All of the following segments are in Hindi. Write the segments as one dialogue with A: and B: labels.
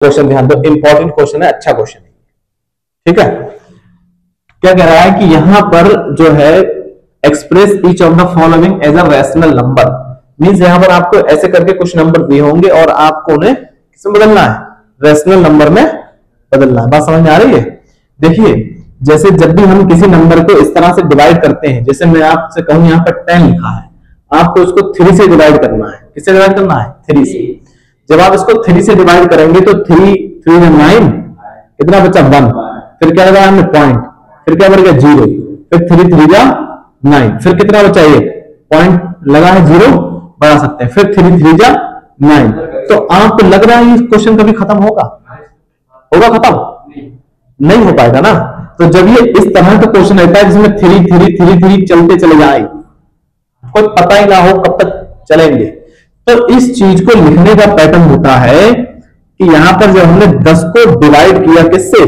A: क्वेश्चन ध्यान दो, इंपॉर्टेंट क्वेश्चन है, अच्छा क्वेश्चन है, ठीक है। क्या कह रहा है कि यहां पर जो है express each of the following as a rational number, means यहां पर आपको ऐसे करके कुछ नंबर दिए होंगे और आपको उन्हें किसमें बदलना है, रैशनल नंबर में बदलना है। बात समझ में आ रही है? देखिए जैसे जब भी हम किसी नंबर को इस तरह से डिवाइड करते हैं, जैसे मैं आपसे कहूं यहां पर 10 लिखा है, आपको इसको 3 से डिवाइड करना है। किससे डिवाइड करना है? 3 से। जब आप इसको 3 से डिवाइड करेंगे तो 3 3 9, कितना बचा? 1। फिर क्या लगा हमने? पॉइंट। फिर क्या बढ़ गया? 0। फिर 3 3 जा 9, फिर कितना बचा? 1 पॉइंट लगा है, 0 बढ़ा सकते हैं, फिर 3 3 जा 9। तो आपको लग रहा है ये क्वेश्चन कभी खत्म होगा? होगा खत्म? नहीं हो पाएगा ना। तो जब ये इस तरह का क्वेश्चन रहता है जिसमें 3 3 3 3 चलते चले जाए, कोई पता ही ना हो कब तक चलेंगे, तो इस चीज को लिखने का पैटर्न होता है कि यहां पर जब हमने 10 को डिवाइड किया किससे?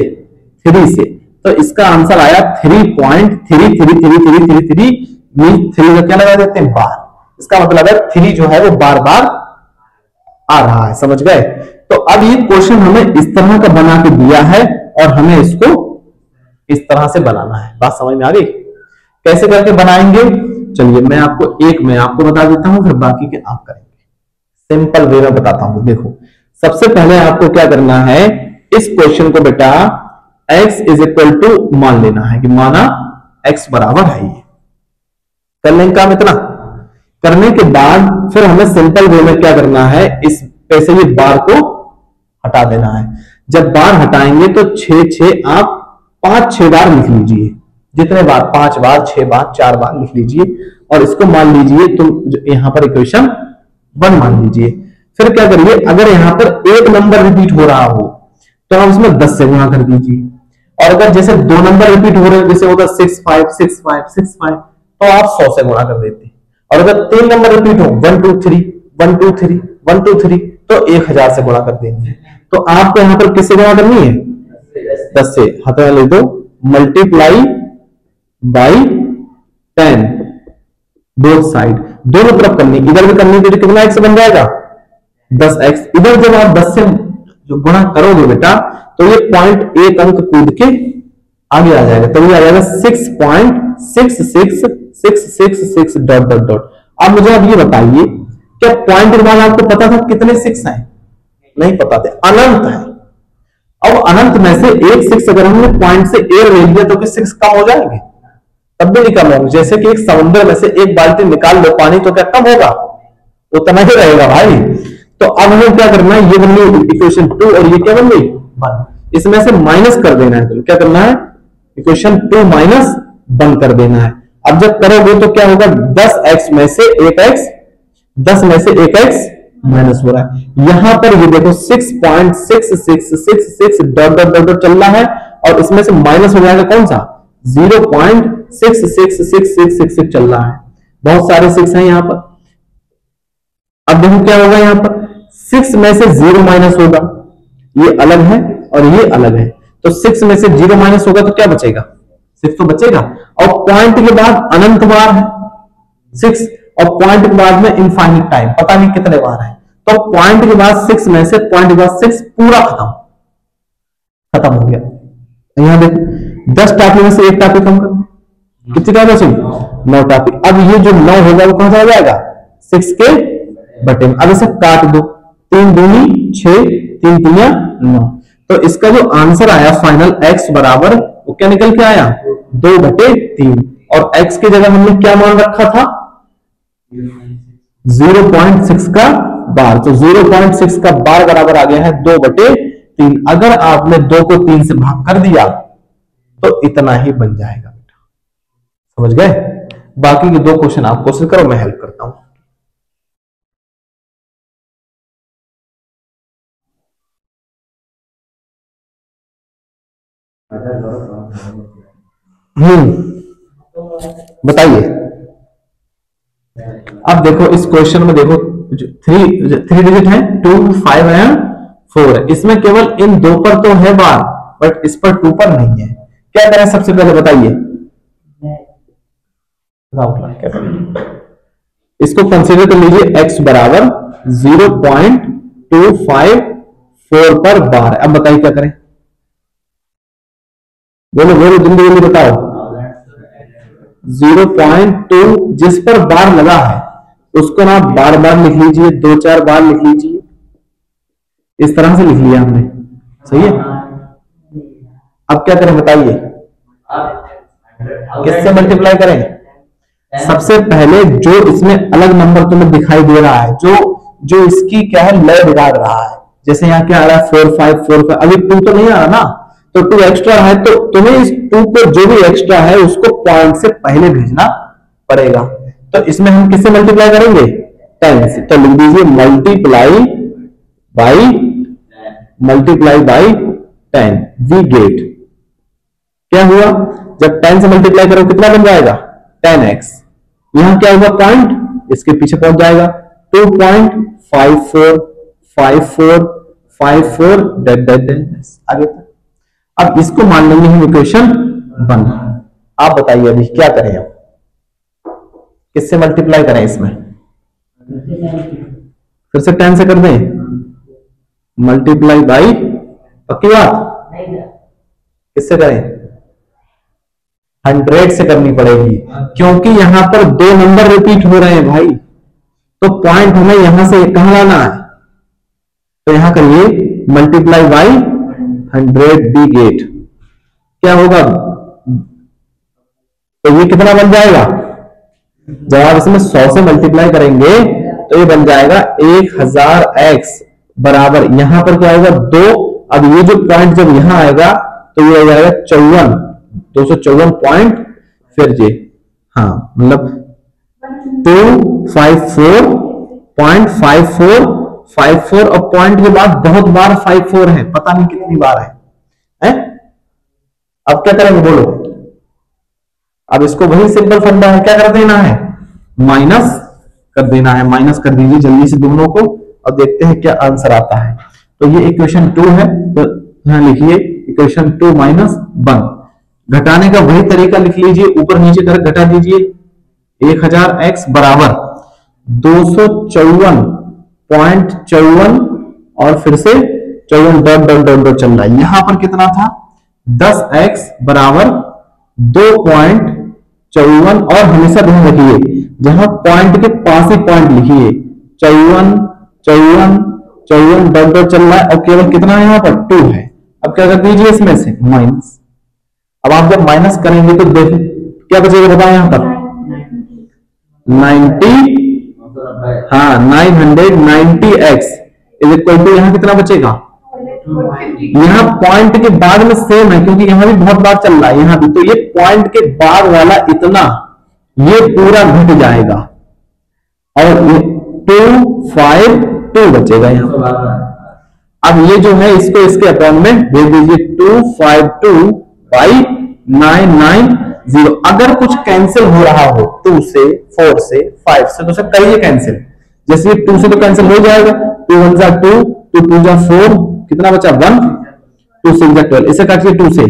A: 3 से, तो इसका आंसर आया 3.333333, मीन 3 का क्या लगा देते हैं? बार। इसका मतलब है 3 जो है वो बार बार आ रहा है, समझ गए? तो अब ये क्वेश्चन हमें इस तरह का बना के दिया है और हमें इसको इस तरह से बनाना है। बात समझ में आ गई? कैसे करके बनाएंगे? चलिए मैं आपको बता देता हूं, फिर बाकी के आप करेंगे। सिंपल वे में बताता हूं। देखो सबसे पहले आपको क्या करना है, इस क्वेश्चन को बेटा x इज इक्वल टू मान लेना है कि माना x बराबर है, ये कर लेंगे काम। इतना करने के बाद फिर हमें सिंपल वे में क्या करना है, इस पैसे ये बार को हटा देना है। जब बार हटाएंगे तो 6 6 आप 5 6 बार लिख लीजिए, जितने बार 5 बार 6 बार 4 बार लिख लीजिए, और इसको मान लीजिए तो यहां पर इक्वेशन 1 मान लीजिए। फिर क्या करिए, अगर यहां पर एक नंबर रिपीट हो रहा हो तो आप उसमें 10 से गुणा कर दीजिए, और अगर जैसे 2 नंबर रिपीट हो रहे हैं, जैसे होता 6 5 6 5 6 5, तो आप 100 से गुणा कर देते हैं। और अगर 3 नंबर रिपीट हो 1 2 3 1 2 3 1 2 3, तो 1000 से गुणा कर देंगे। तो आपको यहां पर किससे गुणा करनी है? 10 से। हथेला ले दो, मल्टीप्लाई बाई 10, बोथ साइड, दोनों तरफ करनी, इधर भी करनी, तो कितना x बन जाएगा? 10x। इधर जब आप 10 से जो गुणा करोगे बेटा, तो ये पॉइंट एक अंक कूद के आगे आ जाएगा, तो ये आ जाएगा 6.66666 डॉट डॉट डॉट। अब मुझे अब ये बताइए, क्या पॉइंट के बाद आपको पता था कितने 6 हैं? नहीं पता थे, अनंत है। अब अनंत में से एक 6 अगर हमने पॉइंट से एयर ले लिया तो क्या 6 कम हो जाएंगे? तब भी नहीं कम होंगे। जैसे कि एक समुद्र में से एक बाल्टी निकाल लो पानी, तो क्या कम होगा? उतना ही रहेगा भाई। तो अब हमें क्या करना है, ये बन गई इक्वेशन 2 और ये क्या बन गई 1, इसमें से माइनस कर देना है। तो क्या करना है, इक्वेशन 2 माइनस 1 कर देना है। अब जब करोगे तो क्या होगा, 10x में से 1x, 10 में से 1x माइनस हो रहा है। यहां पर ये देखो 6.6666 डॉट डॉट डॉट चल रहा है, और इसमें से माइनस हो जाएगा कौन सा? 0.666666 चल रहा है। बहुत सारे 6 हैं यहां पर। अब देखो क्या होगा, यहां पर 6 में से 0 माइनस होगा, ये अलग है और ये अलग है, तो 6 में से 0 माइनस होगा तो क्या बचेगा? 6 तो बचेगा। और पॉइंट के बाद अनंत बार है 6, और पॉइंट के बाद में इनफाइनिट टाइम, पता नहीं कितने बार है। तो पॉइंट के बाद 6 में से पॉइंट के बाद 6 पूरा खत्म हो गया। यहां देखो 10 टापी में से एक टापी कम कर, कितनी टापी बची? 9 टापी। अब ये जो 9 होगा वो कहां जाएगा? 6 के बटे में। अब इसे काट दो, 3 दूनी 6, 3 तिया 9। तो इसका जो आंसर आया फाइनल x बराबर, वो क्या निकल के आया? 2/3। और x की जगह हमने क्या मान रखा था? 0.6 का बार। तो 0.6 का बार बराबर आ गया है 2/3। अगर आपने 2 को 3 से भाग कर दिया तो इतना ही बन जाएगा बेटा, समझ गए? बाकी के 2 क्वेश्चन आप कोशिश करो, मैं हेल्प करता हूं। बताइए। अब देखो इस क्वेश्चन में देखो 3 डिजिट है, 2 5 एंड 4 है। इसमें केवल इन 2 पर तो है बार, बट इस पर 2 पर नहीं है। क्या करें सबसे पहले बताइए? क्या करें? इसको कंसीडर कर लीजिए x बराबर 0.254 4 पर बार। अब बताइए क्या करें, बोलो बोलो जल्दी जल्दी बताओ। 0.2 जिस पर बार लगा है उसको ना बार बार लिख लीजिए, 2-4 बार लिख लीजिए, इस तरह से लिख लिया हमने, सही है। अब क्या करें बताइए, किससे मल्टीप्लाई करें? सबसे पहले जो इसमें अलग नंबर तुम्हें दिखाई दे रहा है, जो इसकी क्या है लय बिगाड़ रहा है, जैसे यहाँ क्या आ रहा है 4 5 4 5, अभी 2 तो नहीं आ रहा ना, तो 2 एक्स्ट्रा है, तो तुम्हें इस 2 को जो भी एक्स्ट्रा है उसको पॉइंट से पहले भेजना पड़ेगा। तो इसमें हम किससे मल्टीप्लाई करेंगे? 10 से। तो लिख दीजिए मल्टीप्लाई बाई 10 वी गेट। क्या हुआ, जब 10 से मल्टीप्लाई करो कितना बन जाएगा? 10x। यहां क्या होगा पॉइंट, इसके पीछे पहुंच जाएगा 2.545454 आगे तक। अब इसको मान लेंगे हम इक्वेशन 1। आप बताइए अभी क्या करें, हम किससे मल्टीप्लाई करें? इसमें फिर से 10 से कर दें, मल्टीप्लाई बाई, पक्की बात, किससे करें? 100 से करनी पड़ेगी, क्योंकि यहां पर 2 नंबर रिपीट हो रहे हैं भाई, तो पॉइंट हमें यहां से कहां लाना है? तो यहां करिए मल्टीप्लाई बाई 100 बी गेट। क्या होगा, तो ये कितना बन जाएगा? जब आप इसमें 100 से मल्टीप्लाई करेंगे तो ये बन जाएगा 1000x बराबर, यहां पर क्या होगा 2। अब ये जो पॉइंट जब यहां आएगा तो ये हो जाएगा 254 पॉइंट, फिर ये हाँ मतलब 254.5454 और पॉइंट के बाद बहुत बार 54 है, पता नहीं कितनी बार है? अब क्या करेंगे बोलो? अब इसको वही सिंपल फंडा है, क्या कर देना है? माइनस कर देना है। माइनस कर दीजिए जल्दी से दोनों को और देखते हैं क्या आंसर आता है। तो ये इक्वेशन 2 है, तो यहां लिखिए इक्वेशन 2 माइनस 1। घटाने का वही तरीका लिख लीजिए, ऊपर नीचे कर घटा दीजिए। 1000x बराबर 254.54 और फिर से 54 डॉट डॉट डॉट डॉट चल रहा है। यहां पर कितना था? 10x बराबर 2.54 और हमेशा ध्यान रखिए जहां पॉइंट के पास ही पॉइंट लिखिए, 54 डॉट डॉट चल रहा है और केवल कितना है? यहां पर 2 है। अब क्या कर दीजिए इसमें से माइनस। अब आप जब माइनस करेंगे तो देखिए क्या बचेगा, बताओ यहां पर 990x इज इक्वल टू, यहां कितना बचेगा? यहां पॉइंट के बाद में सेम है क्योंकि यहां भी बहुत बार चल रहा है, यहां भी, तो ये पॉइंट के बाद वाला इतना ये पूरा घट जाएगा और ये 252 बचेगा यहां पर। अब ये जो है इसको इसके अपॉन में दे दीजिए 252/990। अगर कुछ कैंसिल हो रहा हो 2 से 4 से 5 से तो सब करिए कैंसिल, जैसे 2 से तो कैंसिल हो जाएगा, 2 1 जा 2, 2 2 जा 4, कितना बचा 1, 2 6 जा 12, इसे काटिए 2 से,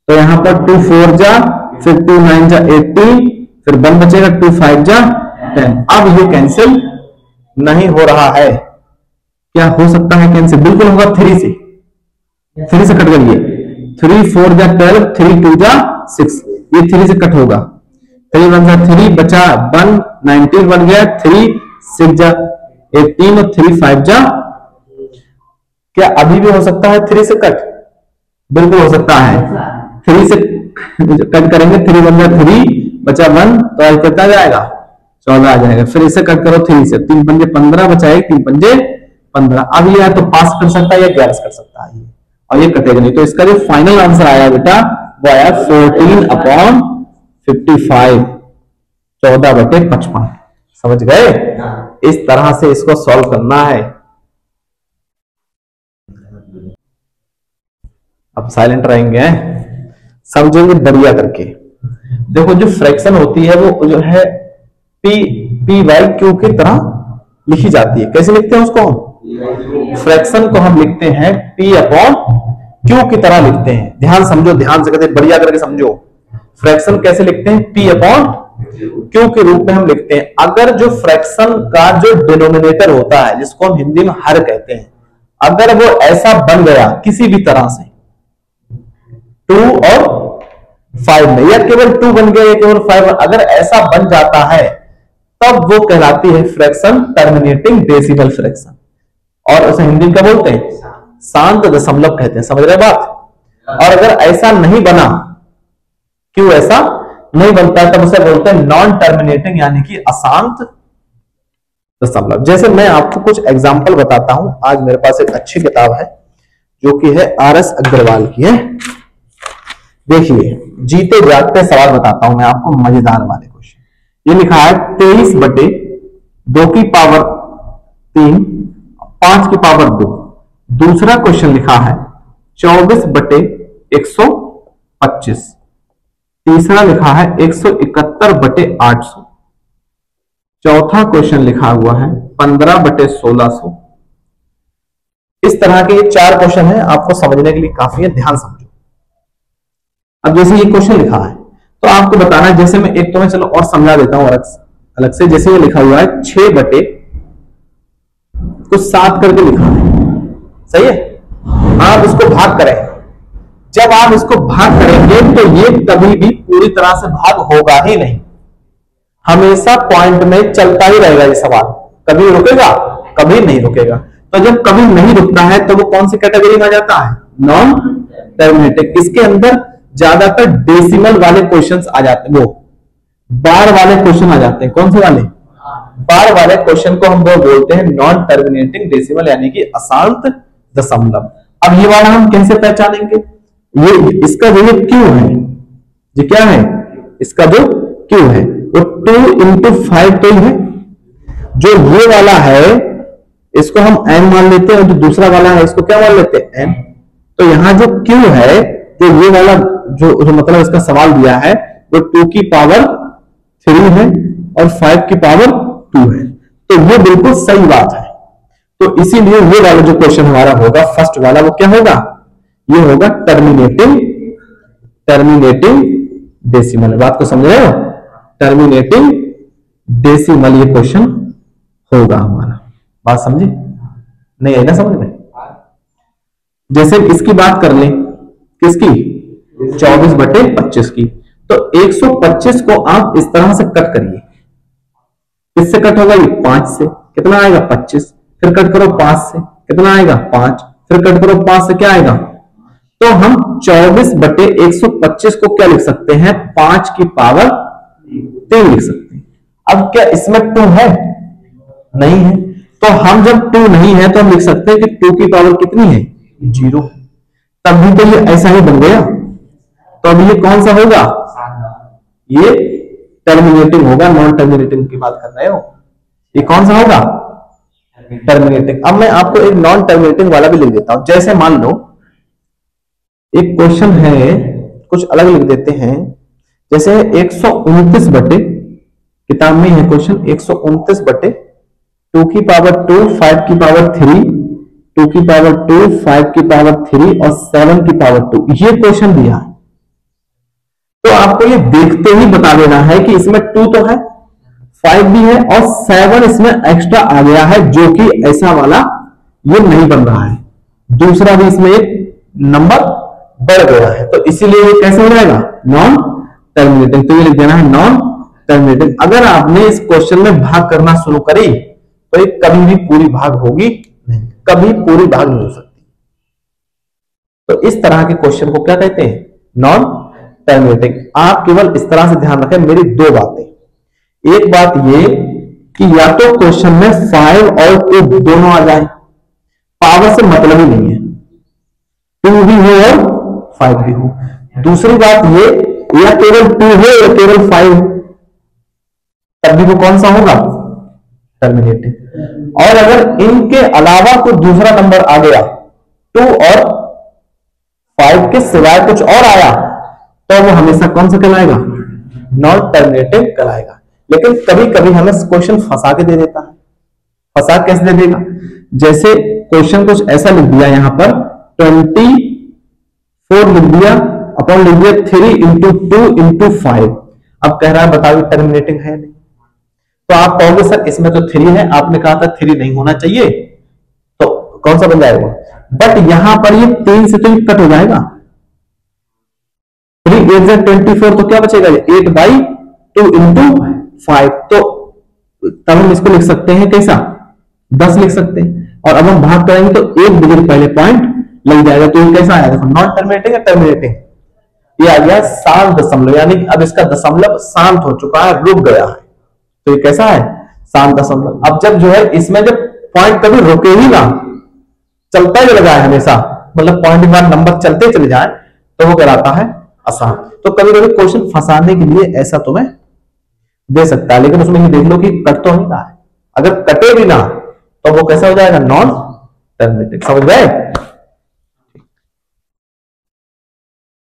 A: तो यहां पर 2 4 जा, फिर 2 9 जा 18, फिर 1 बचेगा, 2 5 जा 10। अब ये कैंसिल नहीं हो रहा है, क्या हो सकता है कैंसिल? बिल्कुल होगा 3 से, 3 से कट करिए, 3 4 जा 12, 3 2 जा 6, ये 3 से कट होगा, 3 1 जा 3 बचा 1, 19 बन गया, 3 6 जा 18 और 3 5 जा, क्या अभी भी हो सकता है 3 से कट? बिल्कुल हो सकता है, 3 से कट करेंगे, 3 1 जा 3 बचा 1, तो आज कितना जाएगा 14 आ जाएगा। फिर इसे कट करो 3 से, 3 पंजे 15 बचा 1, 3 पंजे 15। अब ये या तो पास कर सकता है या गैस कर सकता है और ये कटेगा नहीं, तो इसका जो फाइनल आंसर आया बेटा वो आया 14/55, 14/55। समझ गए? इस तरह से इसको सॉल्व करना है। अब साइलेंट रहेंगे, समझेंगे बढ़िया करके। देखो जो फ्रैक्शन होती है वो जो है पी बाई क्यू की तरह लिखी जाती है। कैसे लिखते हैं उसको? फ्रैक्शन को हम लिखते हैं P अपॉन क्यू की तरह लिखते हैं। ध्यान समझो, ध्यान से कहते बढ़िया करके समझो। फ्रैक्शन कैसे लिखते हैं? P अपॉन क्यू के रूप में हम लिखते हैं। अगर जो फ्रैक्शन का जो डिनोमिनेटर होता है जिसको हम हिंदी में हर कहते हैं, अगर वो ऐसा बन गया किसी भी तरह से 2 और 5 में, या केवल 2 बन गया या केवल 5, अगर ऐसा बन जाता है तब वो कहलाती है फ्रैक्शन टर्मिनेटिंग डेसिमल फ्रैक्शन, और उसे हिंदी में क्या बोलते हैं? शांत दशमलव कहते हैं। समझ रहे बात? और अगर ऐसा नहीं बना, क्यों ऐसा नहीं बनता है, तब उसे बोलते हैं नॉन टर्मिनेटिंग यानी कि अशांत दशमलव। जैसे मैं आपको कुछ एग्जांपल बताता हूं। आज मेरे पास एक अच्छी किताब है जो कि है RS अग्रवाल की है। देखिए, जीते जागते सवाल बताता हूं मैं आपको, मजेदार वाले क्वेश्चन। ये लिखा है 23/2 की पावर 3 5 की पावर 2। दूसरा क्वेश्चन लिखा है 24/125। तीसरा लिखा है 171/800। चौथा क्वेश्चन लिखा हुआ है 15/1600। इस तरह के ये 4 क्वेश्चन है, आपको समझने के लिए काफी है, ध्यान समझो। अब जैसे ये क्वेश्चन लिखा है तो आपको बताना है, जैसे मैं एक तो मैं चलो और समझा देता हूं अलग से। जैसे ये लिखा हुआ है 6/7 करके लिखा है, सही है? आप इसको भाग करें। जब आप इसको भाग करेंगे तो ये कभी भी पूरी तरह से भाग होगा ही नहीं, हमेशा पॉइंट में चलता ही रहेगा ये सवाल, कभी रुकेगा कभी नहीं रुकेगा। तो जब कभी नहीं रुकता है तो वो कौन सी कैटेगरी में आ जाता है? Non terminating. इसके अंदर ज्यादातर डेसिमल वाले क्वेश्चंस आ जाते हैं, वो बार वाले क्वेश्चन आ जाते हैं। कौन से वाले? बार वाले क्वेश्चन को हम वो बोलते हैं नॉन टर्मिनेटिंग डेसिमल यानी कि अशांत दशमलव। अब ये वाला हम कैसे पहचानेंगे? ये इसका जो क्यू है, ये क्या है? इसका जो क्यू है वो 2/5 तो है। जो ये वाला है इसको हम n मान लेते हैं, और जो दूसरा वाला है इसको क्या मान लेते हैं? n। तो यहां जो क्यू है, जो ये वाला जो मतलब इसका सवाल दिया है वो 2 की पावर 3 है और 5 की पावर 2 है। तो ये बिल्कुल सही बात है। तो इसीलिए ये वाला जो क्वेश्चन हमारा होगा फर्स्ट वाला, वो क्या होगा? ये होगा टर्मिनेटिंग डेसिमल। बात को समझ रहे हो? टर्मिनेटिंग डेसिमल ये क्वेश्चन होगा हमारा। बात समझे? नहीं है ना समझ में? जैसे इसकी बात कर लें, किसकी? 24/25 की। तो 125 को आप इस तरह से कट करिए। किससे कट होगा? ये 5 से। कितना आएगा? 25। फिर कट करो 5 से, कितना आएगा? 5। फिर कट करो 5 से, क्या आएगा? तो हम 24/125 को क्या लिख सकते हैं? 5 की पावर 3 लिख सकते हैं। अब क्या इसमें 2 है? नहीं है। तो हम जब 2 नहीं है तो हम लिख सकते हैं कि 2 की पावर कितनी है? 0। तब भी तो ये ऐसा ही बन गया। तो अब ये कौन सा होगा? ये टर्मिनेटिंग होगा। नॉन टर्मिनेटिंग की बात कर रहे हो, ये कौन सा होगा? टर्मिनेटिंग। अब मैं आपको एक नॉन टर्मिनेटिंग वाला भी लिख देता हूं। जैसे मान लो एक क्वेश्चन है, कुछ अलग लिख देते हैं। जैसे 129 किताब में है क्वेश्चन 129/2 की पावर 2 5 की पावर 3 2 की पावर 2 5 की पावर 3 और 7 की पावर 2। ये क्वेश्चन दिया है तो आपको ये देखते ही बता देना है कि इसमें 2 तो है, 5 भी है और 7 इसमें एक्स्ट्रा आ गया है, जो कि ऐसा वाला ये नहीं बन रहा है। दूसरा भी इसमें एक नंबर बढ़ गया है, तो इसीलिए ये कैसे हो जाएगा? Non terminating. तो ये लिख देना है नॉन टर्मिनेटिंग। अगर आपने इस क्वेश्चन में भाग करना शुरू करी तो ये कभी भी पूरी भाग होगी नहीं, कभी पूरी भाग नहीं हो सकती। तो इस तरह के क्वेश्चन को क्या कहते हैं? Non terminating. आप केवल इस तरह से ध्यान रखें मेरी 2 बातें। एक बात ये कि या तो क्वेश्चन में 5 और 2 दोनों आ जाए, पावर से मतलब ही नहीं है, 2 भी हो और 5 भी हो। दूसरी बात ये, या केवल 2 हो या केवल 5 हो, तब भी वो कौन सा होगा? टर्मिनेटिंग। और अगर इनके अलावा कोई दूसरा नंबर आ गया, 2 और 5 के सिवाय कुछ और आया, तो वो हमेशा कौन सा कहलाएगा? नॉन टर्मिनेटिंग कहलाएगा। लेकिन कभी कभी हमें क्वेश्चन फंसा के दे देता है। फंसा कैसे दे देगा? जैसे क्वेश्चन कुछ ऐसा लिख दिया, यहां पर 24 लिख दिया, अपॉन लिख दिया 3 × 2 × 5। अब कह रहा है बताओ टर्मिनेटिंग है नहीं। तो आप कहोगे सर इसमें तो 3 है, आपने कहा था 3 नहीं होना चाहिए, तो कौन सा बन जाएगा, बट यहां पर ये 3 से तो ये कट हो जाएगा, 3 8 जा 24, तो क्या बचेगा, 8/2 इंटू 5, तो तब हम इसको लिख सकते हैं कैसा, 10 लिख सकते हैं। और अब हम भाग करेंगे तो एक डिजिट पहले पॉइंट लग जाएगा, तो ये कैसा आया, देखो नॉन टर्मिनेटिंग या टर्मिनेटिंग, ये आ गया 7 दशमलव, यानी कि अब इसका दशमलव शांत हो चुका है, रुक गया है, तो ये कैसा है, 7 दशमलव। अब जब जो है इसमें जब पॉइंट कभी रुके ही ना, चलता ही लगा है हमेशा, मतलब पॉइंट के बाद नंबर चलते चले जाए, तो वो कहलाता है आसान। तो कभी कभी क्वेश्चन फंसाने के लिए ऐसा तुम्हें दे सकता है, लेकिन उसमें ये देख लो कि कट तो नहीं रहा है, अगर कटे भी ना तो वो कैसा हो जाएगा, नॉन टर्मिनेटिंग। समझ गए।